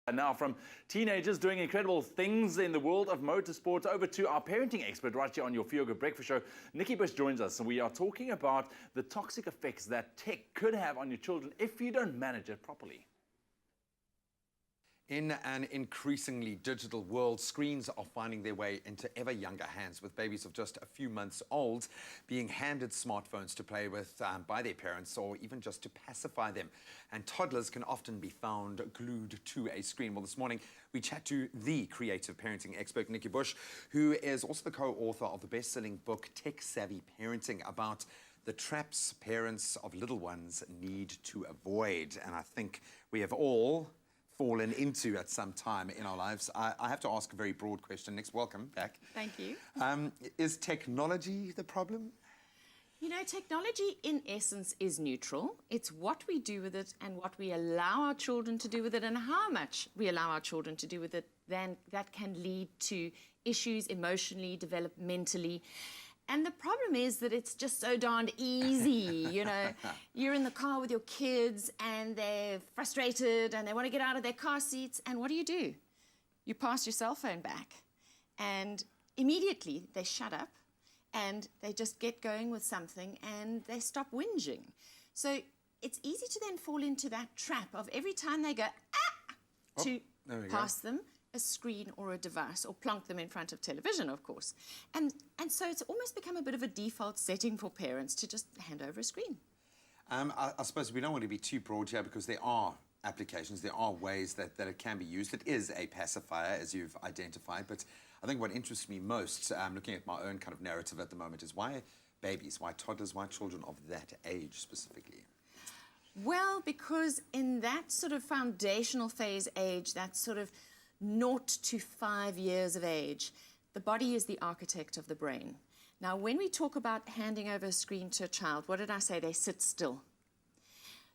And now from teenagers doing incredible things in the world of motorsports over to our parenting expert right here on your Feel Good Breakfast Show. Nikki joins us, and we are talking about the toxic effects that tech could have on your children if you don't manage it properly. In an increasingly digital world, screens are finding their way into ever younger hands, with babies of just a few months old being handed smartphones to play with by their parents, or even just to pacify them. And toddlers can often be found glued to a screen. Well, this morning we chat to the creative parenting expert, Nikki, who is also the co-author of the best-selling book, Tech Savvy Parenting, about the traps parents of little ones need to avoid. And I think we have all fallen into at some time in our lives. I have to ask a very broad question. Nick, welcome back. Thank you. Is technology the problem? You know, technology in essence is neutral. It's what we do with it and what we allow our children to do with it and how much we allow our children to do with it, then that can lead to issues emotionally, developmentally. And the problem is that it's just so darned easy, you know. You're in the car with your kids and they're frustrated and they want to get out of their car seats, and what do? You pass your cell phone back and immediately they shut up and they just get going with something and they stop whinging. So it's easy to then fall into that trap of every time they go, to pass them a screen or a device, or plonk them in front of television, of course. And so it's almost become a bit of a default setting for parents to just hand over a screen. I suppose we don't want to be too broad here, because there are applications, there are ways that it can be used. It is a pacifier, as you've identified, but I think what interests me most, looking at my own kind of narrative at the moment, is why babies, why toddlers, why children of that age specifically? Well, because in that sort of foundational phase age, that sort of 0 to 5 years of age, the body is the architect of the brain. Now, when we talk about handing over a screen to a child, what did I say? They sit still.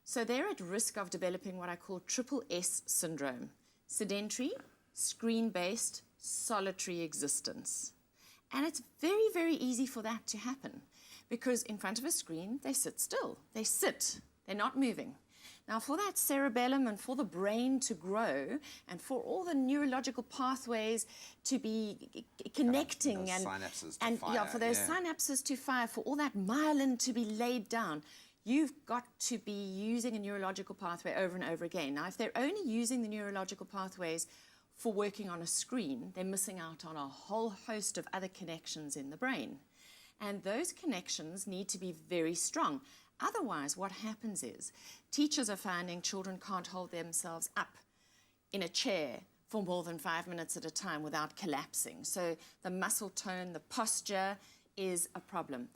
So they're at risk of developing what I call triple S syndrome: sedentary, screen-based, solitary existence. And it's very, very easy for that to happen, because in front of a screen, they sit still. They sit. They're not moving. Now, for that cerebellum and for the brain to grow and for all the neurological pathways to be connecting for those synapses to fire, for all that myelin to be laid down, you've got to be using a neurological pathway over and over again. Now, if they're only using the neurological pathways for working on a screen, they're missing out on a whole host of other connections in the brain. And those connections need to be very strong. Otherwise, what happens is teachers are finding children can't hold themselves up in a chair for more than 5 minutes at a time without collapsing. So the muscle tone, the posture is a problem.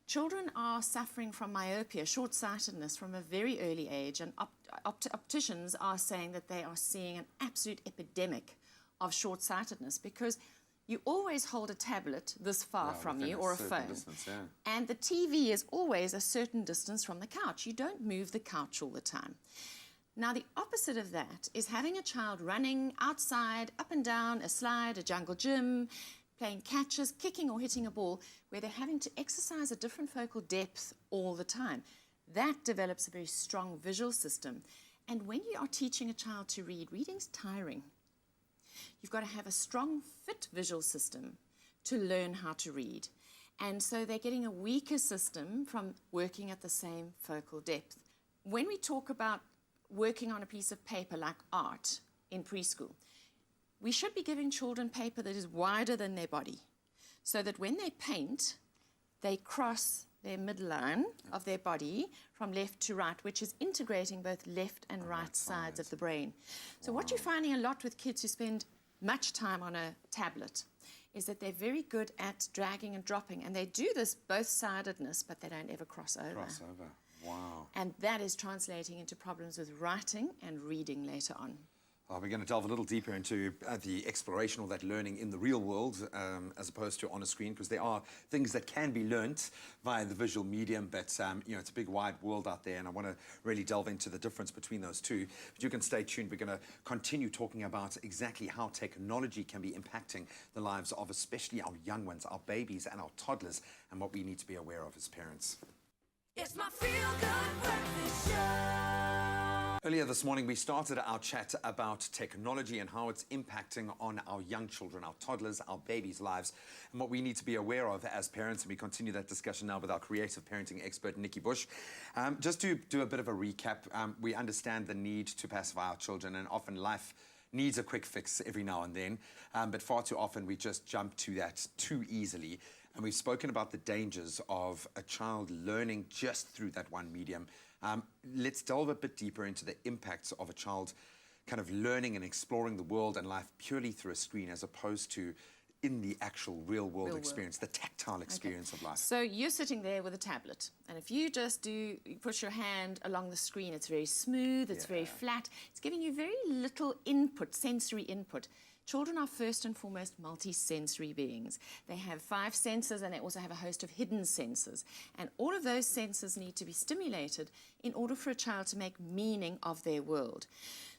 Children are suffering from myopia, short-sightedness, from a very early age, and opticians are saying that they are seeing an absolute epidemic of short-sightedness, because you always hold a tablet this far from you, or a phone. Distance, yeah. And the TV is always a certain distance from the couch. You don't move the couch all the time. Now, the opposite of that is having a child running outside, up and down, a slide, a jungle gym, playing catches, kicking or hitting a ball, where they're having to exercise a different focal depth all the time. That develops a very strong visual system. And when you are teaching a child to read, reading's tiring. You've got to have a strong, fit visual system to learn how to read. And so they're getting a weaker system from working at the same focal depth. When we talk about working on a piece of paper like art in preschool, we should be giving children paper that is wider than their body, so that when they paint, they cross their midline of their body from left to right, which is integrating both left and right sides of the brain. So what you're finding a lot with kids who spend much time on a tablet is that they're very good at dragging and dropping, and they do this both-sidedness, but they don't ever cross over. Wow. And that is translating into problems with writing and reading later on. We're going to delve a little deeper into the exploration of that learning in the real world, as opposed to on a screen, because there are things that can be learnt via the visual medium, but you know, it's a big wide world out there, and I want to really delve into the difference between those two. But you can stay tuned. We're going to continue talking about exactly how technology can be impacting the lives of especially our young ones, our babies and our toddlers, and what we need to be aware of as parents. It's my Feel Good Breakfast Show. Earlier this morning, we started our chat about technology and how it's impacting on our young children, our toddlers, our babies' lives, and what we need to be aware of as parents. And we continue that discussion now with our creative parenting expert, Nikki Bush. Just to do a bit of a recap, we understand the need to pacify our children, and often life needs a quick fix every now and then, but far too often we just jump to that too easily. And we've spoken about the dangers of a child learning just through that one medium. Let's delve a bit deeper into the impacts of a child kind of learning and exploring the world and life purely through a screen as opposed to in the actual real world experience, the tactile experience of life. So you're sitting there with a tablet, and if you just you push your hand along the screen, it's very smooth, it's very flat, it's giving you very little input, sensory input. Children are first and foremost multi-sensory beings. They have 5 senses, and they also have a host of hidden senses. And all of those senses need to be stimulated in order for a child to make meaning of their world.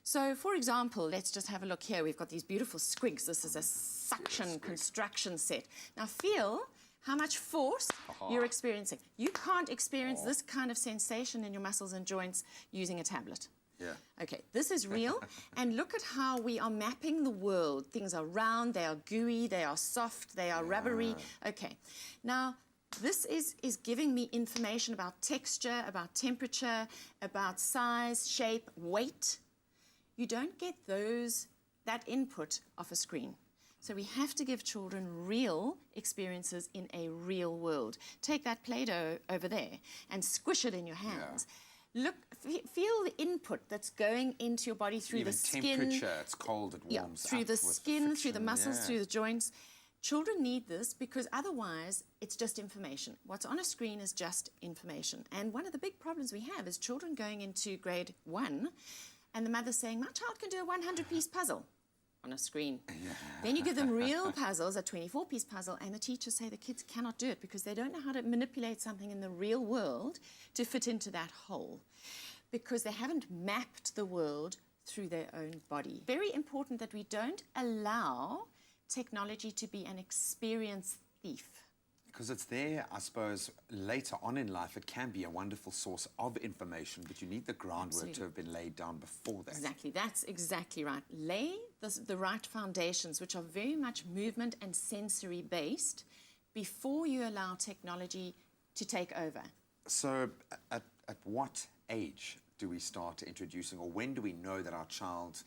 So, for example, let's just have a look here. We've got these beautiful squigs. This is a suction construction set. Now feel how much force you're experiencing. You can't experience this kind of sensation in your muscles and joints using a tablet. Yeah. Okay, this is real, and look at how we are mapping the world. Things are round, they are gooey, they are soft, they are rubbery. Okay, now this is giving me information about texture, about temperature, about size, shape, weight. You don't get that input off a screen. So we have to give children real experiences in a real world. Take that Play-Doh over there and squish it in your hands. Look, feel the input that's going into your body through the skin. Even temperature, it's cold, it warms through up the with skin, friction, through the muscles, through the joints. Children need this because otherwise it's just information. What's on a screen is just information. And one of the big problems we have is children going into grade 1 and the mother saying, my child can do a 100-piece puzzle on a screen. Then you give them real puzzles, a 24-piece puzzle, and the teachers say the kids cannot do it because they don't know how to manipulate something in the real world to fit into that hole, because they haven't mapped the world through their own body. Very important that we don't allow technology to be an experience thief. Because it's there, I suppose, later on in life, it can be a wonderful source of information, but you need the groundwork to have been laid down before that. Exactly, that's exactly right. Lay the right foundations, which are very much movement and sensory based, before you allow technology to take over. So at what age do we start introducing, or when do we know that our child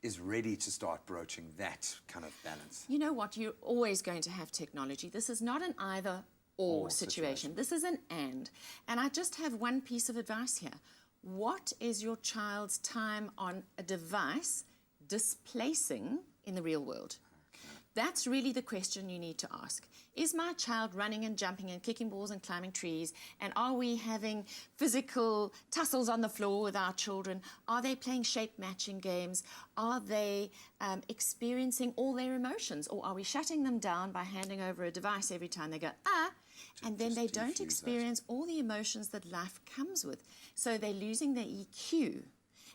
is ready to start broaching that kind of balance? You know what? You're always going to have technology. This is not an either-or situation. This is an and. And I just have one piece of advice here. What is your child's time on a device displacing in the real world? That's really the question you need to ask. Is my child running and jumping and kicking balls and climbing trees? And are we having physical tussles on the floor with our children? Are they playing shape-matching games? Are they experiencing all their emotions? Or are we shutting them down by handing over a device every time they go, ah? And then they don't experience all the emotions that life comes with. So they're losing their EQ.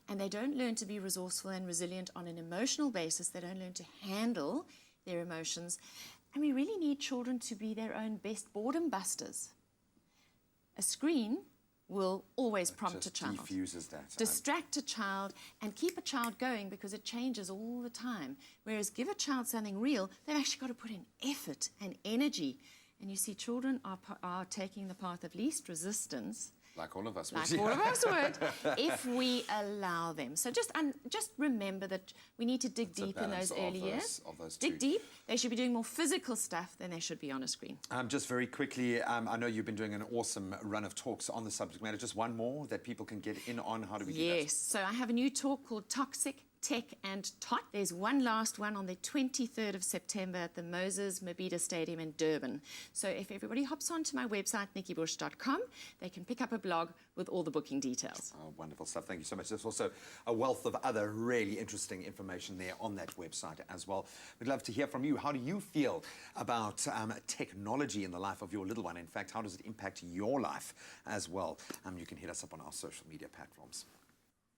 And they don't learn to be resourceful and resilient on an emotional basis. They don't learn to handle their emotions. And we really need children to be their own best boredom busters. A screen will always prompt a child. Diffuses that. Distract a child and keep a child going because it changes all the time. Whereas give a child something real, they've actually got to put in effort and energy. And you see, children are taking the path of least resistance. Like all of us would. Like all of us would, if we allow them. So just remember that we need to dig deep in those early years. Dig deep. They should be doing more physical stuff than they should be on a screen. Just very quickly, I know you've been doing an awesome run of talks on the subject matter. Just one more that people can get in on. How do we do that? Yes. So I have a new talk called Toxic, Tech and Tot. There's one last one on the 23rd of September at the Moses Mabhida Stadium in Durban. So if everybody hops onto my website, nikkibush.com, they can pick up a blog with all the booking details. Oh, wonderful stuff. Thank you so much. There's also a wealth of other really interesting information there on that website as well. We'd love to hear from you. How do you feel about technology in the life of your little one? In fact, how does it impact your life as well? You can hit us up on our social media platforms.